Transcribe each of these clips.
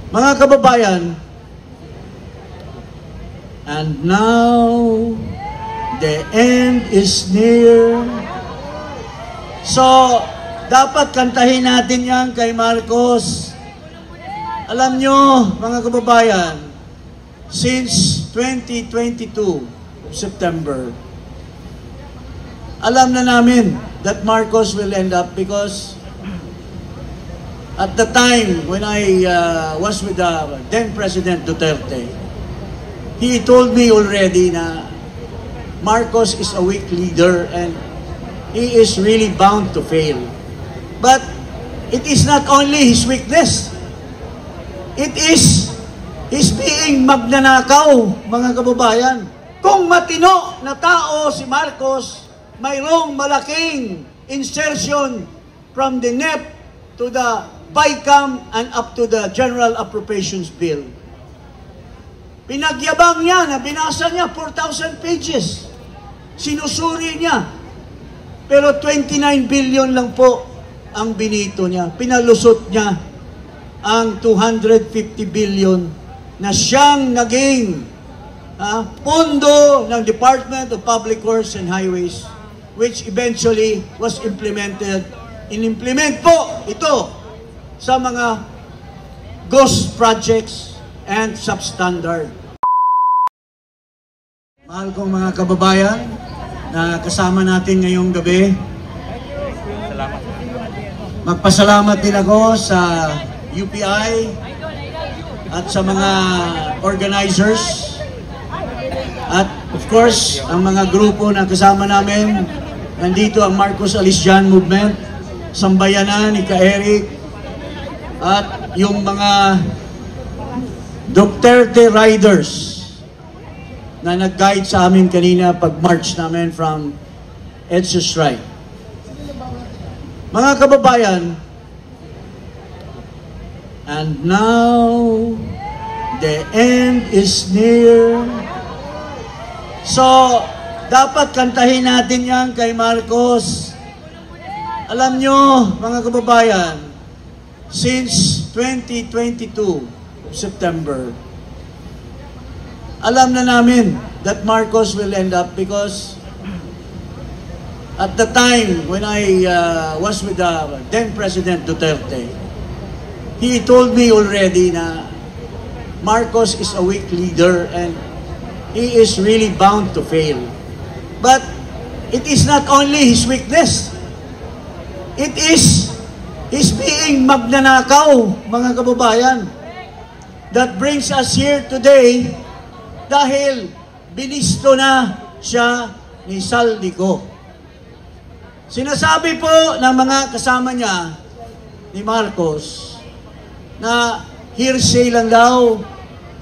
Mga kababayan, and now the end is near. So, dapat kantahin natin yan kay Marcos. Alam nyo, mga kababayan, since 2022, September, alam na namin that Marcos will end up because at the time when I was with the then President Duterte, he told me already na Marcos is a weak leader and he is really bound to fail. But it is not only his weakness. It is his being magnanakaw, mga kababayan. Kung matino na tao si Marcos, mayroong malaking insertion from the NEP to the BICAM and up to the General Appropriations Bill. Pinagyabang niya na binasa niya 4,000 pages. Sinusuri niya. Pero 29 billion lang po ang binito niya. Pinalusot niya ang 250 billion na siyang naging pondo ng Department of Public Works and Highways, which eventually was implemented. In-implement po ito sa mga ghost projects and substandard. Mahal kong mga kababayan na kasama natin ngayong gabi, magpasalamat din ako sa UPI at sa mga organizers at of course ang mga grupo na kasama namin. Nandito ang Marcos Alisian Movement, Sambayanan ni Ka-Eric, at yung mga Duterte Riders na nag-guide sa amin kanina pag-march namin from EDSA Strike. Mga kababayan, and now the end is near. So, dapat kantahin natin yan kay Marcos. Alam nyo, mga kababayan, since 2022, September, alam na namin that Marcos will end up because at the time when I was with the then President Duterte, he told me already na Marcos is a weak leader and he is really bound to fail. But it is not only his weakness. It is his being magnanakaw, mga kababayan, that brings us here today dahil binisto na siya ni Saldico. Sinasabi po ng mga kasama niya ni Marcos na hearsay lang daw,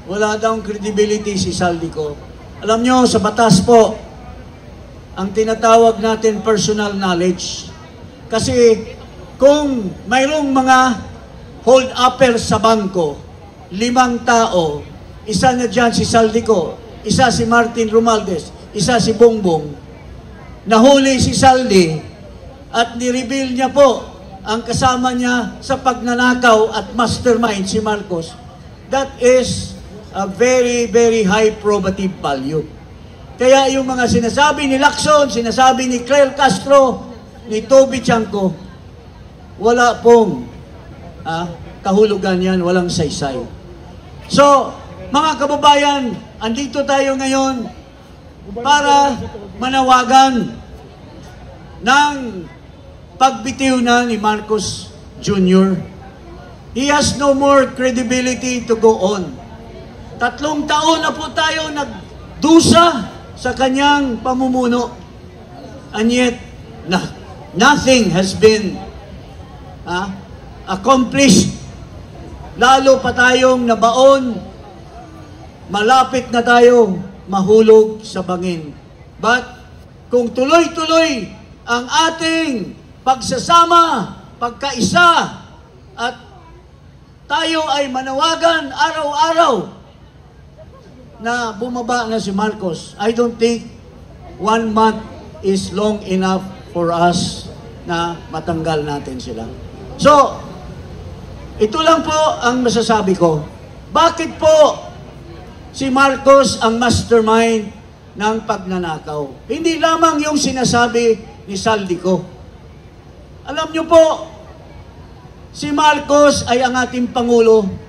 wala daw credibility si Saldico. Alam nyo, sa batas po, ang tinatawag natin personal knowledge. Kasi kung mayroong mga hold-upper sa bangko, 5 tao, isa na dyan si Saldico, isa si Martin Romualdez, isa si Bongbong, nahuli si Saldi at nireveal niya po ang kasama niya sa pagnanakaw at mastermind si Marcos. That is a very, very high probative value. Kaya yung mga sinasabi ni Lacson, sinasabi ni Claire Castro, ni Toby Chanco, wala pong kahulugan yan, walang saysay. So, mga kababayan, andito tayo ngayon para manawagan ng pagbitiw na ni Marcos Jr. He has no more credibility to go on. 3 taon na po tayo nagdusa sa kanyang pamumuno. And yet, nothing has been accomplished. Lalo pa tayong nabaon, malapit na tayo mahulog sa bangin. But kung tuloy-tuloy ang ating pagsasama, pagkaisa, at tayo ay manawagan araw-araw na bumaba na si Marcos, I don't think 1 month is long enough for us na matanggal natin sila. So, ito lang po ang masasabi ko. Bakit po si Marcos ang mastermind ng pagnanakaw? Hindi lamang yung sinasabi ni Saldico. Alam niyo po, si Marcos ay ang ating Pangulo.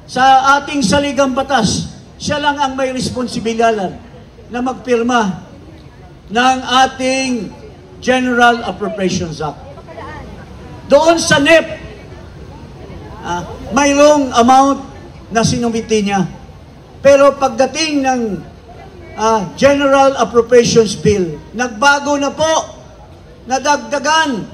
Sa ating saligang batas, siya lang ang may responsibilidad na magpirma ng ating General Appropriations Act. Doon sa NEP, mayroong amount na sinumiti niya. Pero pagdating ng General Appropriations Bill, nagbago na po, nadagdagan.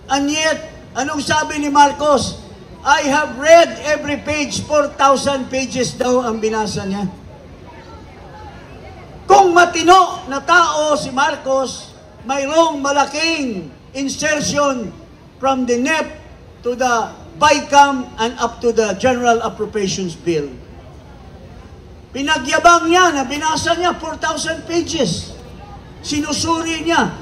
And yet, anong sabi ni Marcos? I have read every page, 4,000 pages daw ang binasa niya. Kung matino na tao si Marcos, mayroong malaking insertion from the NEP to the BICAM and up to the General Appropriations Bill. Pinagyabang niya na binasa niya 4,000 pages. Sinusuri niya.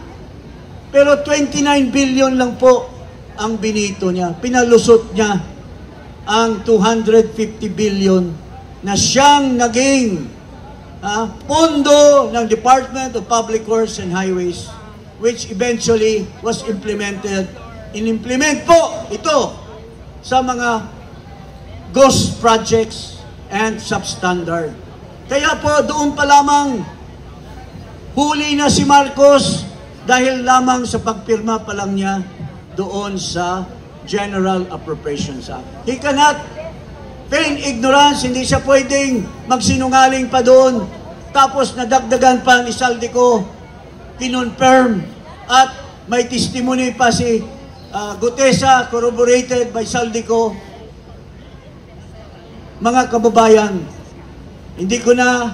Pero 29 billion lang po ang binito niya. Pinalusot niya ang 250 billion na siyang naging pondo ng Department of Public Works and Highways, which eventually was implemented. In-implement po ito sa mga ghost projects and substandard. Kaya po doon pa lamang huli na si Marcos dahil lamang sa pagpirma pa lang niya doon sa General Appropriations Act. He cannot feign ignorance, hindi siya pwedeng magsinungaling pa doon. Tapos nadagdagan pa ni Saldico, kinonfirm at may testimony pa si Gutesa, corroborated by Saldico. Mga kababayan, hindi ko na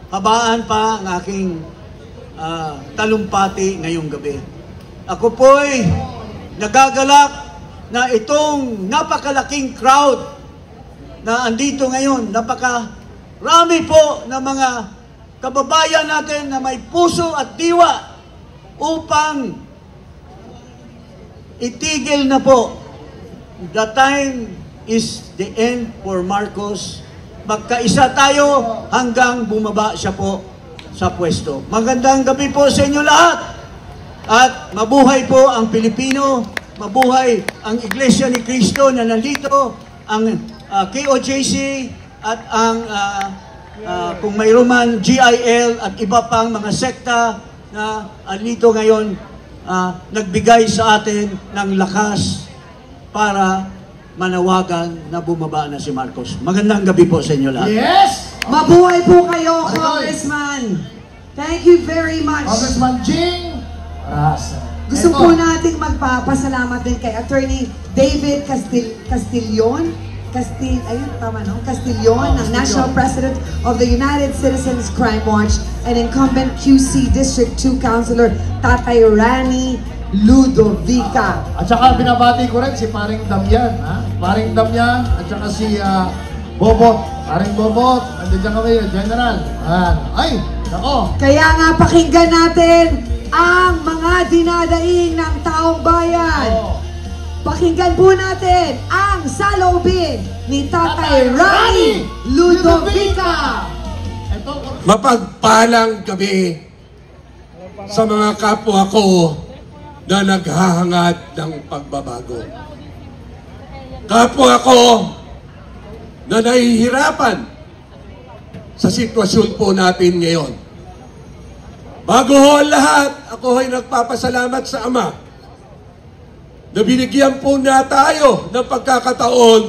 habaan pa ang aking talumpati ngayong gabi. Ako po'y nagagalak na itong napakalaking crowd na andito ngayon, napakarami po ng mga kababayan natin na may puso at diwa upang itigil na po. The time is the end for Marcos. Magkaisa tayo hanggang bumaba siya po sa pwesto. Magandang gabi po sa inyo lahat. At mabuhay po ang Pilipino, mabuhay ang Iglesia ni Cristo na nandito, ang KOJC at ang kung mayroon man GIL at iba pang mga sekta na andito ngayon nagbigay sa atin ng lakas para manawagan na bumaba na si Marcos. Magandang gabi po sa inyo lahat. Yes! Mabuhay po kayo, Congressman. Thank you very much. Congressman Jing Rasa. Gusto po nating magpapasalamat din kay Attorney David Castillon, ng National President of the United Citizens Crime Watch and incumbent QC District 2 Councilor Tatay Rani Ludovica. At saka binabati ko rin si Paring Damian, Paring Damian at saka si Bobot. Paring Bobot, nandiyan kami, General. Ay, nako. Kaya nga pakinggan natin ang mga dinadaing ng taong bayan. Pakinggan po natin ang saloobin ni Tatay Rani Ludovica. Mapagpalang gabi sa mga kapwa ko na naghahangad ng pagbabago. Kapwa ko na nahihirapan sa sitwasyon po natin ngayon. Bago ho ang lahat, ako ay nagpapasalamat sa Ama na binigyan po na tayo ng pagkakataon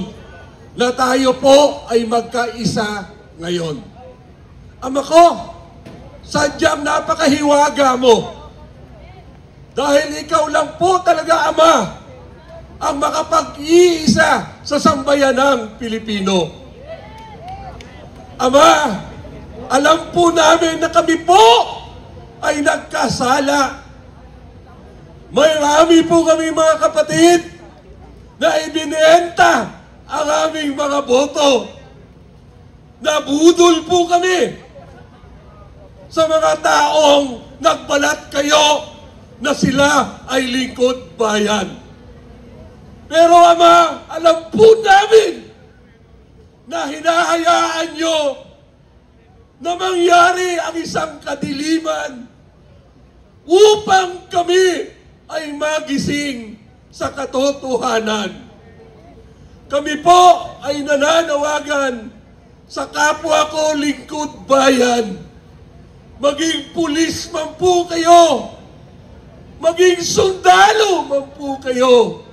na tayo po ay magkaisa ngayon. Ama ko, sadyang napakahiwaga mo dahil ikaw lang po talaga, Ama, ang makapag-iisa sa sambayanang Pilipino. Ama, alam po namin na kami po ay nagkasala. Marami po kami mga kapatid na ibinenta ang aming mga boto. Nabudol po kami sa mga taong nagbalat kayo na sila ay lingkod bayan. Pero Ama, alam po namin na hinahayaan nyo na mangyari ang isang kadiliman upang kami ay magising sa katotohanan. Kami po ay nananawagan sa kapwa ko lingkod bayan. Maging pulis man po kayo, maging sundalo man po kayo,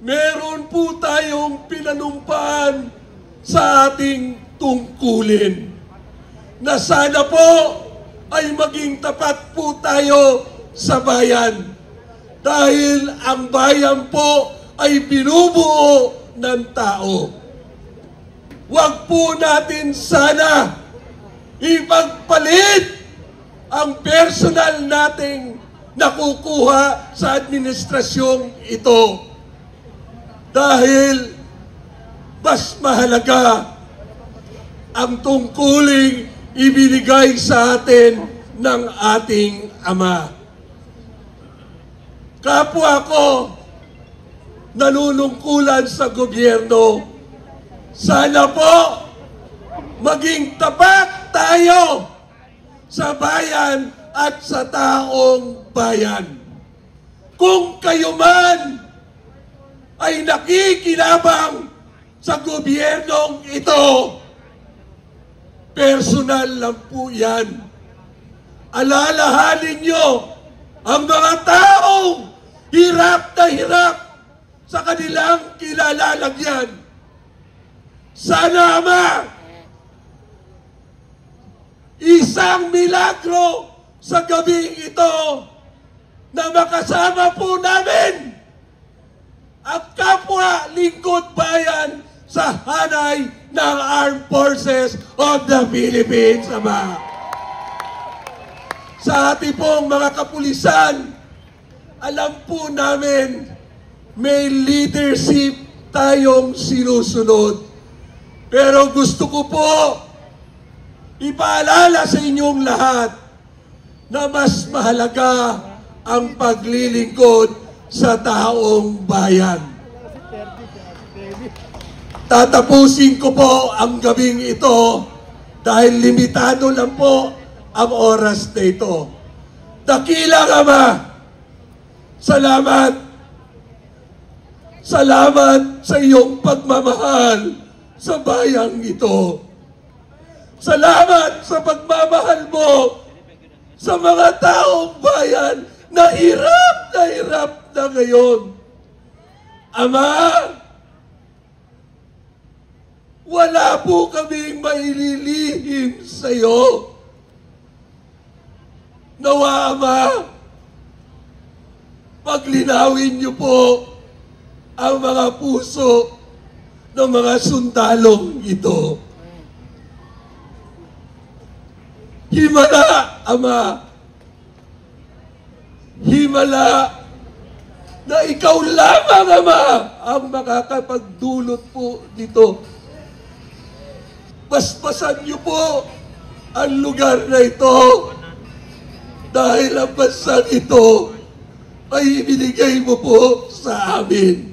meron po tayong pinanumpaan sa ating tungkulin na sana po ay maging tapat po tayo sa bayan dahil ang bayan po ay binubuo ng tao. Huwag po natin sana ipagpalit ang personal nating nakukuha sa administrasyong ito. Dahil mas mahalaga ang tungkuling ibinigay sa atin ng ating Ama. Kapwa ko nanunungkulan sa gobyerno, sana po maging tapat tayo sa bayan at sa taong bayan. Kung kayo man ay nakikinabang sa gobyernong ito, personal lang po yan. Alalahanin nyo ang mga taong hirap na hirap sa kanilang kilalalagyan. Sana, Ama, isang milagro sa gabing ito na makasama po namin ang kapwa lingkod bayan sa hanay ng Armed Forces of the Philippines, Ama. Sa ating pong mga kapulisan, alam po namin may leadership tayong sinusunod. Pero gusto ko po ipaalala sa inyong lahat na mas mahalaga ang paglilingkod sa taong bayan. Tatapusin ko po ang gabing ito dahil limitado lang po ang oras na ito. Dakilang Ama, salamat. Salamat sa iyong pagmamahal sa bayang ito. Salamat sa pagmamahal mo sa mga taong bayan na hirap na ngayon. Ama, wala po kaming maililihim sa iyo. Nawa, Ama, paglinawin niyo po ang mga puso ng mga sundalong ito. Himala, Ama. Himala na ikaw lamang, Ama, ang makakapagdulot po dito. Basbasan niyo po ang lugar na ito dahil ang basang ito ay ibinigay mo po sa amin.